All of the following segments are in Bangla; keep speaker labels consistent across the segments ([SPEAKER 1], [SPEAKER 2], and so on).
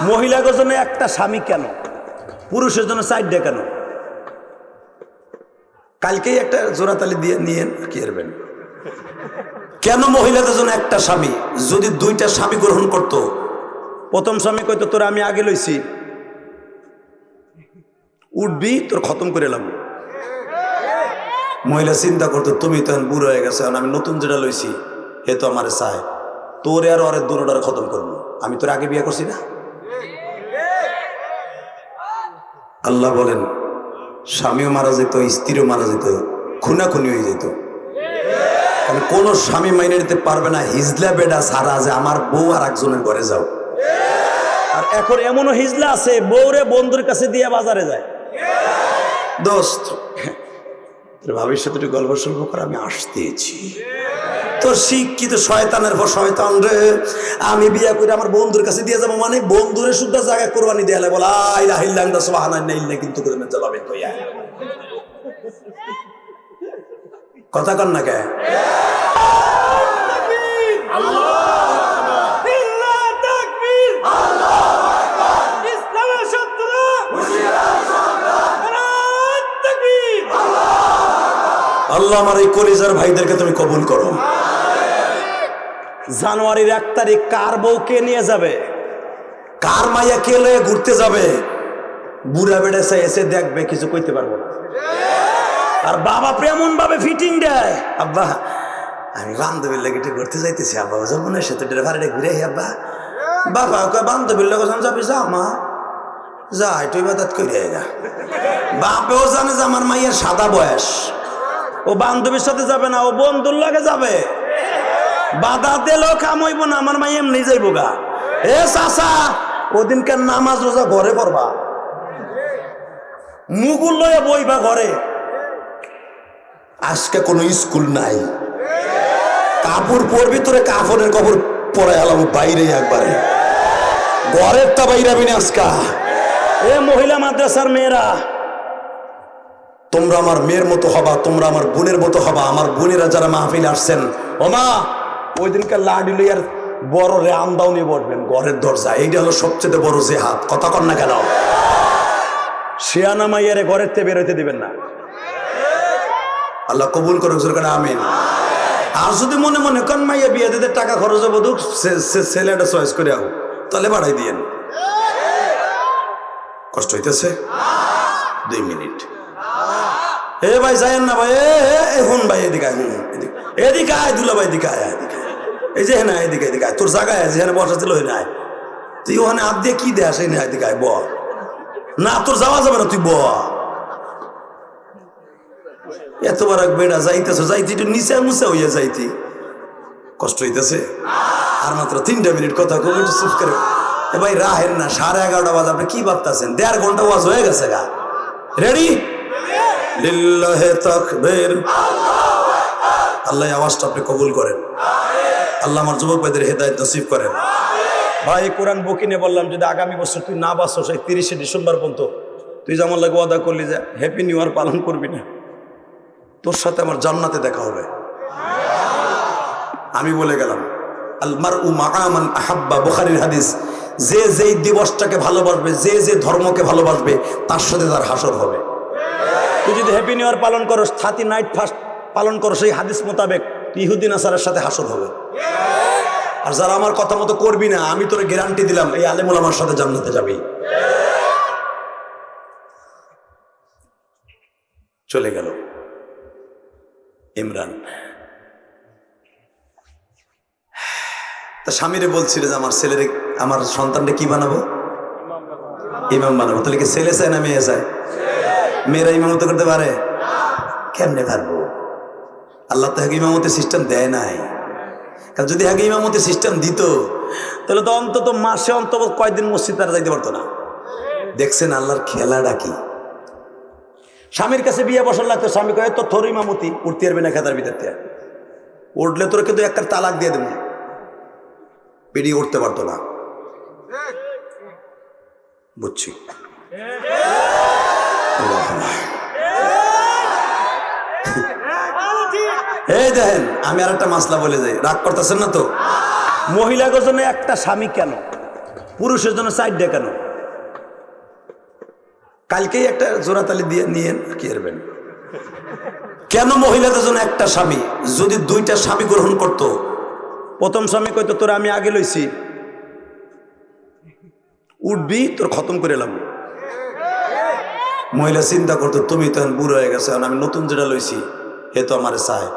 [SPEAKER 1] মহিলাদের জন্য একটা স্বামী কেন, পুরুষের জন্য 4টা কেন? কালকেই একটা জোড়াতালি দিয়ে নিয়ে কি করবেন? কেন মহিলাদের জন্য একটা স্বামী? যদি 2টা স্বামী গ্রহণ করত, প্রথম স্বামী কইতো তোর আমি আগে লইছি, উঠবি তোর খতম করে এলাম। মহিলা চিন্তা করতো তুমি তো বুড়ো হয়ে গেছে, আমি নতুন যেটা লইছি হে তো আমার চায়, তোর আর ওর দুটোটার খতম করবো, আমি তোর আগে বিয়ে করছি না। আল্লাহ বলেন স্বামীও মারা যেত, স্ত্রীও মারা যেত, খুনাখুনি হয়ে যেত। কারণ কোন স্বামী মাইনে নিতে পারবে না হিজলা বেডা সারা যে আমার বউ আর একজনের ঘরে যাও। আর এখন এমনও হিজলা আছে বউরে বন্ধুর কাছে দিয়ে বাজারে যায়। দোস্ত তোর ভাবির সাথে একটু গল্প সল্প করে আমি আসতেছি, তোর শিক্ষিত শয়তানের পর শয়তান রে, আমি বিয়ে করে আমার বন্ধুর কাছে দিয়ে যাবো, মানে বন্ধুরে শুদ্ধ জায়গায় কোরবানি দেয়ালে বলা কিন্তু করে জ্বালাবেন কইয়া কথা কন না কে? আল্লাহ আমার এই কলিজার ভাইদেরকে তুমি কবুল করো। জানুয়ারির 1 তারিখ কার বউকে নিয়ে যাবে, কার মাইয়া কে লয়ে ঘুরতে যাবে, বুড়া বেড়ে এসে দেখবে, কিছু কইতে পারবো না। আর বাবা এমন ভাবে ফিটিং দেয়, আব্বা আমি বান্ধবীর লেগে ঘুরতে যাইতেছি, আব্বা যমুনের সাথে ভাড়া ঘুরে আব্বা, বাবা বান্ধবীর লোক যাবি, যা মা যা তুই বাদাত করে গা। বাপেও জানে যে আমার মাইয়ের সাদা বয়স, ও বান্ধবীর সাথে যাবে না, ও বন্ধুর লাগে যাবে। বাধা দিলেও কাম হইব না, আমার মাই এমনি যাইব গা। এ চাচা ওদিনকার নামাজ রোজা ঘরে পড়বা, মুগুল লয়ে বইবা ঘরে। আজকে কোনো স্কুল নাই, কাপড় পরবি তোরে কাপড়ের কাপড় পরে এলাম বাইরে, একবারে ঘরের তা বাইরাবি না আজকা। এ মহিলা মাদ্রাসার মেয়েরা তোমরা আমার মেয়ের মতো হবা, তোমরা আমার বোনের মতো হবা। আমার বোনেরা যারা মাহফিলে আসছেন, ও মা ওই দিনকার লাডি লইয়ার বড় রে আমদাও নিয়ে বসবেন ঘরের দরজা, এইটা হলো সবচেয়ে বড় জেহাদ। কথা কন না কেন? শিয়ানা মাইয়ারে ঘরের থেকে বের হইতে দিবেন না। আল্লাহ কবুল করুক, আমিন। আর যদি মনে মনে কন মাইয়া বিয়ে দিতে টাকা খরচ হবো, ছেলেটা চয়েস করে আহ, তাহলে বাড়াই দিয়েন। কষ্ট হইতেছে 2 মিনিট। এ ভাই যাইেন না ভাই, এখন ভাই এদিকে এদিকে আয়, দুলা ভাই এদিকে আয়, এদিকে এই যে হ্যাঁ এদিকে এদিকে আয়, তোর জায়গায় যেখানে বসা ছিল ওই নাই, তুই ওখানে হাত দিয়ে কি দেয় সেই না, এদিকে আয় ব না, তোর যাওয়া যাবে না, তুই ব। এতবার বেড়া যাইতেছ, যাইতি একটু নিচে মুছে হইয়া যাইতি, কষ্ট হইতেছে। আর মাত্র 3টা মিনিট কথা কম, একটু চুপ করে। এ ভাই রাহেন না, 11:30 বাজে, আপনি কি ভাবতেছেন? 1.5 ঘন্টা ওয়াজ হয়ে গেছে গা। রেডি? লিল্লাহে তাকবীর। আল্লাহ আওয়াজটা আপনি কবুল করেন, আল্লাহ আমার যুবক ভাইদের হেদায়েত নসিব করেন। ভাই কোরআন বকিনে বললাম যদি আগামী বছর তুই না বাঁচো, সেই 30শে ডিসেম্বর পর্যন্ত তুই যে আমার লাগে ওয়াদা করলি যে হ্যাপি নিউ ইয়ার পালন করবি না, তোর সাথে আমার জান্নাতে দেখা হবে। আমি বলে গেলাম আল মারউ মাআ মান আহাব্বা, বুখারীর হাদিস, যে যেই দিবসটাকে ভালোবাসবে, যে যে ধর্মকে ভালোবাসবে, তার সাথে তার হাসর হবে। তুই যদি হ্যাপি নিউ ইয়ার পালন করো, 30 নাইট ফাস্ট পালন করো, সেই হাদিস মোতাবেক ইহুদি নাসারার সাথে হাসর হবে। আর যারা আমার কথা মতো করবি না, আমি তোরে গ্যারান্টি দিলাম এই আলেম ওলামার সাথে জান্নাতে যাবি। চলে গেল ইমরান। তা স্বামীরে বলছিল যে আমার ছেলের, আমার সন্তানকে কি বানাবো? ইমাম বানাবো। তাহলে কি ছেলে চায় না মেয়ে চায়? মেয়েরা ইমামতি করতে পারে? কেমনে পারবো? আল্লাহ তো ইমামতির সিস্টেম দেয় নাই। কারণ যদি আগে ইমামতির সিস্টেম দিত, তাহলে তো অন্তত মাসে অন্তত কয়েকদিন মসজিদ তারা যাইতে পারতো না। দেখছেন আল্লাহর খেলাটা কি? স্বামীর কাছে বিয়ে বসার লাগতো, স্বামী কয়ে তো তোর ইমামতি উঠতে পারবি না, খেতার ভিতর থেকে উঠলে তোর কিন্তু একটা তালাক দিয়ে দেবো, বেরিয়ে উঠতে পারতো না। বুঝছি। এই দেখেন আমি আর একটা মাসলা বলে যাই, রাগ করতেছেন না তো? মহিলাদের জন্য একটা স্বামী কেন, পুরুষের জন্য সাইড কেন? কালকেই একটা জোড়াতালি দিয়ে নিয়ে কি করবেন? কেন মহিলাদের জন্য একটা স্বামী? যদি দুইটা স্বামী গ্রহণ করত, প্রথম স্বামী কইতো তোর আমি আগে লইছি, উঠবি তোর খতম করে এলাম। মহিলা চিন্তা করতো তুমি তো বুড়ো হয়ে গেছে, আমি নতুন যেটা লইছি হে তো আমার চায়,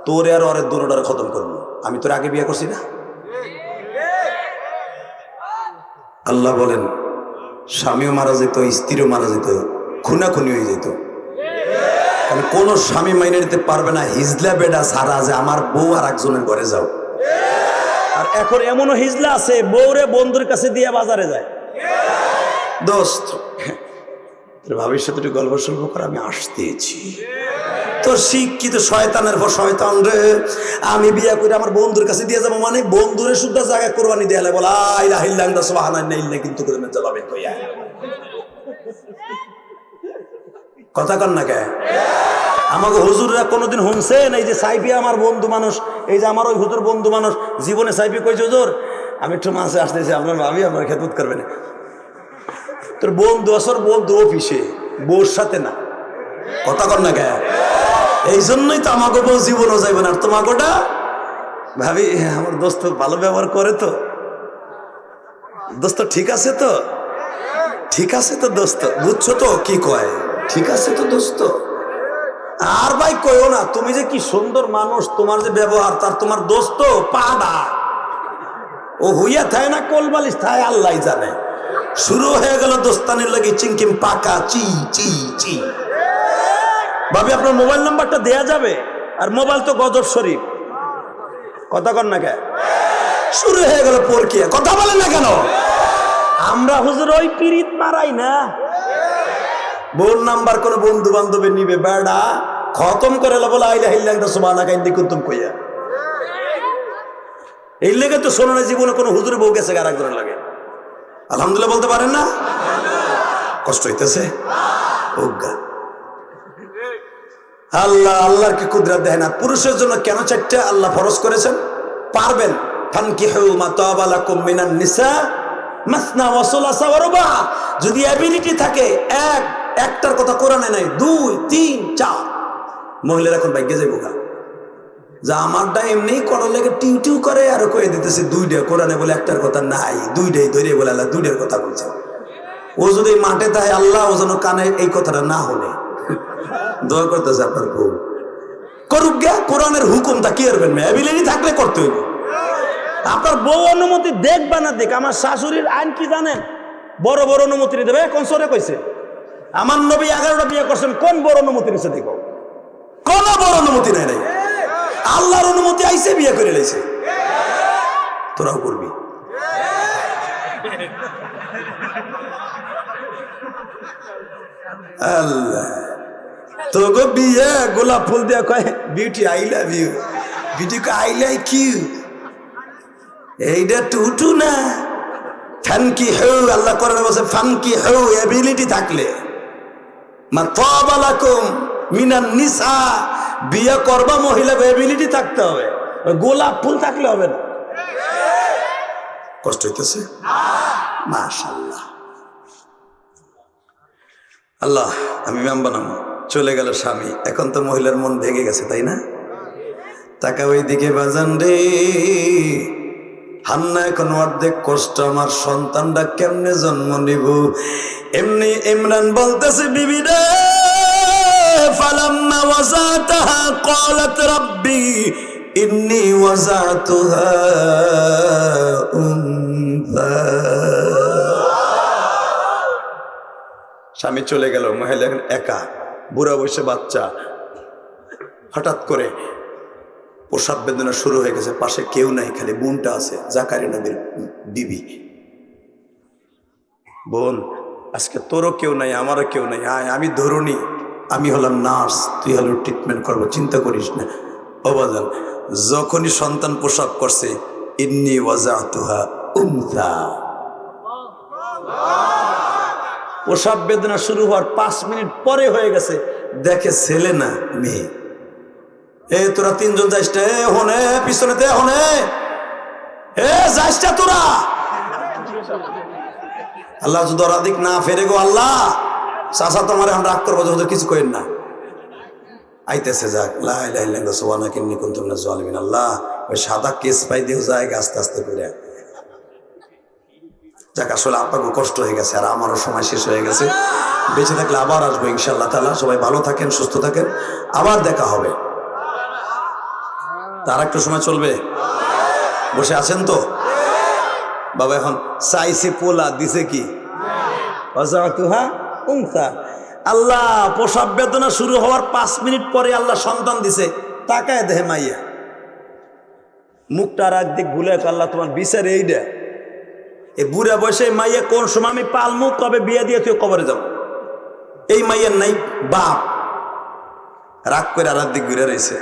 [SPEAKER 1] তোর আর ওর দুটোটার খতম করবো, আমি তোর আগে বিয়ে করছি না। আল্লাহ বলেন স্বামীও মারা যেত, স্ত্রীও মারা যেত, খুনাখুনি হয়ে যেত। কারণ কোন স্বামী মাইনে নিতে পারবে না হিজলা বেডা সারা যে আমার বউ আর একজনের ঘরে যাও। আর এখন এমনও হিজলা আছে বউরে বন্ধুর কাছে দিয়ে বাজারে যায়। দোস্ত তোর ভাবির সাথে একটু গল্প সল্প করে আমি আসতেছি, তোর শিক্ষিত শয়তানের পর শয়তান রে, আমি বিয়ে করে আমার বন্ধুর কাছে দিয়ে যাবো, মানে বন্ধুরে শুদ্ধ জায়গায় কোরবানি দেয়ালে বলা কিন্তু কথা কন না কে? আমাকে হুজুররা কোনোদিন শুনছেন এই যে সাইফি আমার বন্ধু মানুষ, এই যে আমার ওই হুজুর বন্ধু মানুষ জীবনে সাইফি কইছে হুজুর আমি একটু মাসে আসতেছি, আপনার ভাবি আমার খেদমত করবে না। তোর বন্ধু আসর বন্ধু অফিসে, বউর সাথে না। কথা কন না কে? এই জন্যই তো আমাকে বউ জীবনও যাইবে না। আর তোমাকেটা ভাবি আমার দোস্ত ভালো ব্যবহার করে তো, দোস্ত ঠিক আছে তো, ঠিক আছে তো দোস্ত, বুঝছো তো কি কয়, ঠিক আছে তো দোস্ত। আর ভাই কইও না তুমি যে কি সুন্দর মানুষ, তোমার যে ব্যবহার, তার তোমার দোস্ত পাডা ও হইয়া থায় না কোলবালিশ থায় আল্লাহ জানে। শুরু হয়ে গেল দোস্তানির লাগি চিংকিম পাকা চি চি চি। ভাবি আপনার মোবাইল নাম্বারটা দেয়া যাবে? আর মোবাইল তো গজব শরীফ। কথা কন না কে? শুরু হয়ে গেল পরকিয়া। কথা বলেন না কেন? আমরা হুজুর ওই পিরিত মারাই না। বোন নাম্বার কোন বন্ধু বান্ধবী নিবে বেড়া খতম করে বলে আইলা হিল্লাংটা সুবহানাকা ইন্নী কুনতুম কইয়া। এই লেগে তো শোনো না জীবনে কোনো হুজুর বউ গেছে আর একজনের লাগে। আলহামদুলিল্লাহ বলতে পারেন না? কষ্ট হইতেছে? ওগা আল্লাহ আল্লাহর কি কুদরত দেখেন না। পুরুষের জন্য কেন 4টা আল্লাহ ফরজ করেছেন? পারবেন ফানকিহু মা তাবা লাকুম মিনান নিসা মাসনা ওয়া সুলাসা ওয়া রুবা। যদি অ্যাবিলিটি থাকে, একটার কথা কোরআনে নাই, 2 3 4 মহিলারা এখন ভাগ্যে যাইব গা। যা আমারটা এমনি করার লাগে টিউ টিউ করে আর কয়ে দিতেছে 2টা, কোরআনে বলে একটার কথা নাই, 2টাই ধরে বলে আল্লাহ 2টার কথা বলছে। ও যদি মাঠে তাই আল্লাহ ও যেন কানে এই কথাটা না হলে দোয়া করতেছে আপনার বউ করুক গে। কোরআনের হুকুমটা কি করবেন? অ্যাবিলিটি থাকলে করতে হইব। আপনার বউ অনুমতি দেখ বা না দেখ, আমার শাশুড়ির আইন কি জানেন? বড় বড় অনুমতি দেবে। কোন সরে কইছে আমার নবী 11টা বিয়ে করছেন, কোন বড় অনুমতি নিছে? দেখো কোন বড় অনুমতি নাই নাই, আল্লাহর অনুমতি আইছে বিয়ে করে লাইছে। তোরাও করবি? আল্লাহ তো গো বিয়ে গোলাপ ফুল দিয়া কয় beauty I love you, beauty কয় আই লাইক ইউ। এইটা টুটু না, ফানকি হউ। আল্লাহ কোরআনে বলেছে ফানকি হউ, এবিলিটি থাকলে। মা তাবা লাকুম মিনান নিসা, বিয়ে করবা মহিলা এবিলিটি থাকতে হবে, গোলাপ ফুল থাকলে হবে না। কষ্ট হইতেছে? মাশাআল্লাহ। আল্লাহ আমি ম্যাম বানাবো। চলে গেল স্বামী, এখন তো মহিলার মন ভেঙে গেছে, তাই না? তাকা ওই দিকে বাজান রে, হান্না এখন অর্ধেক কষ্ট, আমার সন্তানটা কেমনে জন্ম নিব। এমনি ইমরান বলতেছে বিবি রে, ফালাম্মা ওয়াজাতাহা ক্বালাত রাব্বি ইন্নী ওয়াজাতুহা উনসা। স্বামী চলে গেল, মহিলা এখন একা, বুড়া বয়সে বাচ্চা। হঠাৎ করে প্রসাব বেদনা শুরু হয়ে গেছে, পাশে কেউ নাই, খালি বোনটা আছে, জাকারিয়া নবীর বিবি। বোন আজকে তোরও কেউ নাই, আমারও কেউ নাই, আয় আমি ধরুনি, আমি হলাম নার্স, তুই হলো ট্রিটমেন্ট করবো, চিন্তা করিস না। ও বাজান, যখনই সন্তান প্রসাব করছে ইন্নী ওয়াজাতুহা উনসা, প্রসাব বেদনা শুরু হওয়ার 5 মিনিট পরে হয়ে গেছে, দেখে ছেলে না মেয়ে। এ তোরা 3জন যাইস, হনে পিছনেতে হনে, এ যাইস তোরা আল্লাহ যদি অরাধিক না ফেরে গো আল্লাহ, চাচা তোমার এখন রাগ করবো, যদি কিছু করেন না। আইতেছে যাক, লা ইলাহা ইল্লাল্লাহ সুবহানাকা ইন্নী কুনতু মিনাজ জালিমিন। আল্লাহ ওই সাদা কেস পাই দিও জায়গা আস্তে আস্তে করে। যাক, আসলে আপনাকে কষ্ট হয়ে গেছে, আর আমারও সময় শেষ হয়ে গেছে। বেঁচে থাকলে আবার আসবো ইনশাআল্লাহ তাআলা। সবাই ভালো থাকেন, সুস্থ থাকেন, আবার দেখা হবে। তার একটু সময় চলবে, বসে আছেন তো বাবা? এখন চাইছে পোলা, দিছে কি? আল্লাহ প্রসব বেদনা শুরু হওয়ার 5 মিনিট পরে আল্লাহ সন্তান দিছে। তাকায় দেহে মাইয়া, মুখটা আর একদিক ভুলে, আল্লাহ তোমার বিচার এইটা। এই বুড়া বয়সে মাইয়া কোন সময় আমি পালমু, কবে বিয়ে দিয়ে তুই কবরে যাব। এই মাইয়ার নাই বাপ, রাগ করে আর একদিক ঘুরে রয়েছে।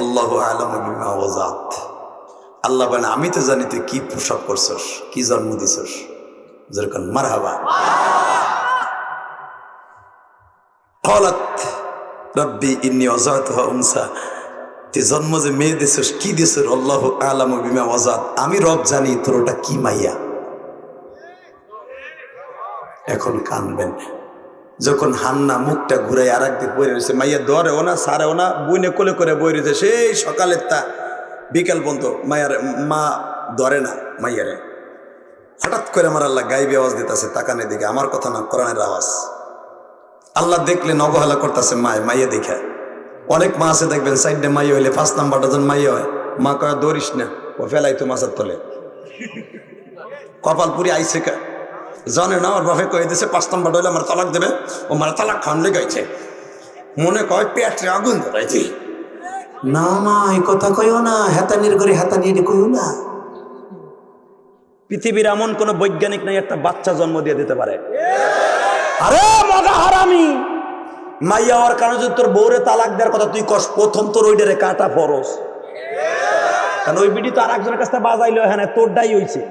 [SPEAKER 1] আল্লাহু আ'লামু বিমা ওয়াজাত। আল্লাহ বলেন আমি তো জানি তুই কি প্রসব করছস, কি জন্ম দিছস। যেরকম মারহাবা। ক্বালাত রাব্বি ইন্নী ওয়াজাতুহা উনসা। তুই জন্ম যে মেয়ে দিছস, কি দিছস? আল্লাহু আ'লামু বিমা ওয়াজাত। আমি রব জানি তোর ওটা কি মাইয়া। এখন কানবেন যখন হান্না মুখটা ঘুরাই আর একদিক বই রয়েছে, মাইয়া ধরেও না, সারেও না, বুইনে কোলে করে বই রয়েছে সেই সকালের তা বিকেল পর্যন্ত। মায়ের মা ধরে না মাইয়ারে। হঠাৎ করে আমার আল্লাহ গাইবে আওয়াজ দিতেছে, তাকানে দিকে, আমার কথা না, কোরআনের আওয়াজ। আল্লাহ দেখলেন অবহেলা করতেছে মাইয়া দেখে। অনেক মা আছে দেখবেন, সাইডে মাইয়া হইলে 5 নাম্বারটা যখন মাইয়া হয়, মা কয় দৌড়িস না, ও ফেলাই তো মাছের তলে। কপালপুরি আইসে কা জানে না, ওর বাপে কয়ে দিয়েছে 5 নাম্বার হইলে আমার তালাক দেবে। ও মারা তালাক খান লেগাইছে, মনে কয় পেটে আগুন ধরাইছি। না মা এই কথা কইও না, হেতানির করে হেতানির কইও না। পৃথিবীর এমন কোন বৈজ্ঞানিক নাই একটা বাচ্চা জন্ম দিয়ে দিতে পারে। আরে মগা হারামি, মাইয়া হওয়ার কারণে যদি তোর বউরে তালাক দেওয়ার কথা তুই কস, প্রথম তোর ওইটারে কাটা ফরস। কারণ ওই বিডি তো আর একজনের কাছে বাজাইলো, হ্যাঁ তোরটাই হইছে।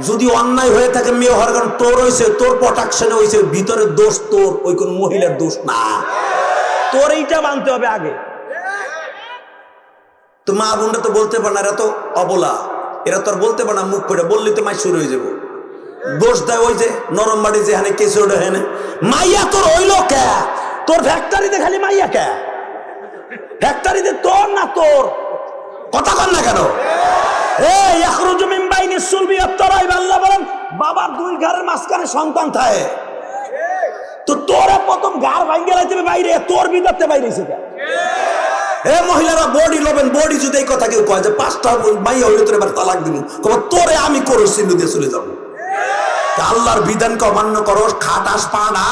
[SPEAKER 1] যদি অন্যায় হয়ে থাকে মেয়ে হওয়ার কারণ তোর হয়েছে, তোর প্রোটেকশনে হয়েছে, ভিতরের দোষ তোর, ওই কোন মহিলার দোষ না। তোর এইটা মানতে হবে আগে। তো মা বোনরা তো বলতে পারে না, এরা তো অবলা, এরা তো আর বলতে পারে না মুখ করে, বললে তো মাই শুরু হয়ে যাবো। দোষ দেয় ওই যে নরম বাড়ি যেখানে কেসে ওঠে, হ্যাঁ মাইয়া তোর হইলো কে? তোর ফ্যাক্টরিতে খালি মাইয়া কে? ফ্যাক্টরিতে তোর না তোর? কথা কন না কেন? বাবার 2 ঘরের মাঝখানে সন্তান থাকে, তো তোরা প্রথম ঘর ভাঙ্গে লাইতে বাইরে, তোর বিদাতে বাইরে। মহিলারা বডি লবেন, বডি যদি এই কথা কেউ কয় যে 5টা মাইয়া হইলে তোর এবার তালাক দিব, তোরে আমি করো সিন্ধু দিয়ে চলে যাবো। আল্লাহর বিধানকে অমান্য করো, খাটাস পাড়া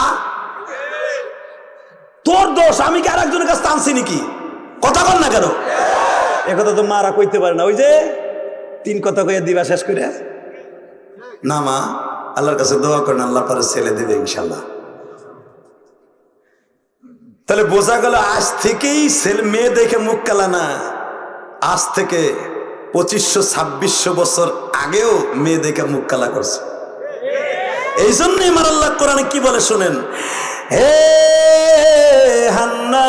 [SPEAKER 1] তোর দোষ। আমি কি আর একজনের কাছে টানছি নাকি? কথা কন না কেন? একথা তো মারা কইতে পারে না। ওই যে 3 কথা কইয়া দিবা শেষ করে না। মা আল্লাহর কাছে দোয়া করেন, আল্লাহ পরে ছেলে দেবে ইনশাল্লাহ। তাহলে বোঝা গেল আজ থেকেই ছেলে মেয়ে দেখে মুখ কালা না, আজ থেকে 2500-2600 বছর আগেও মেয়ে দেখে মুখ কালা করছে। এই জন্যই আমার আল্লাহ কোরআনে কি বলে শুনেন, হে হান্না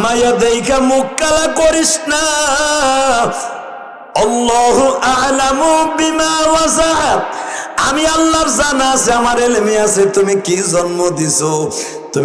[SPEAKER 1] মায়া দেখা মুখ কালা করিস না। আল্লাহু আ'লামু বিমা ওয়াজাত। আমি আল্লাহর জানা আছে, আমার ইলমে আছে তুমি কি জন্ম দিছো।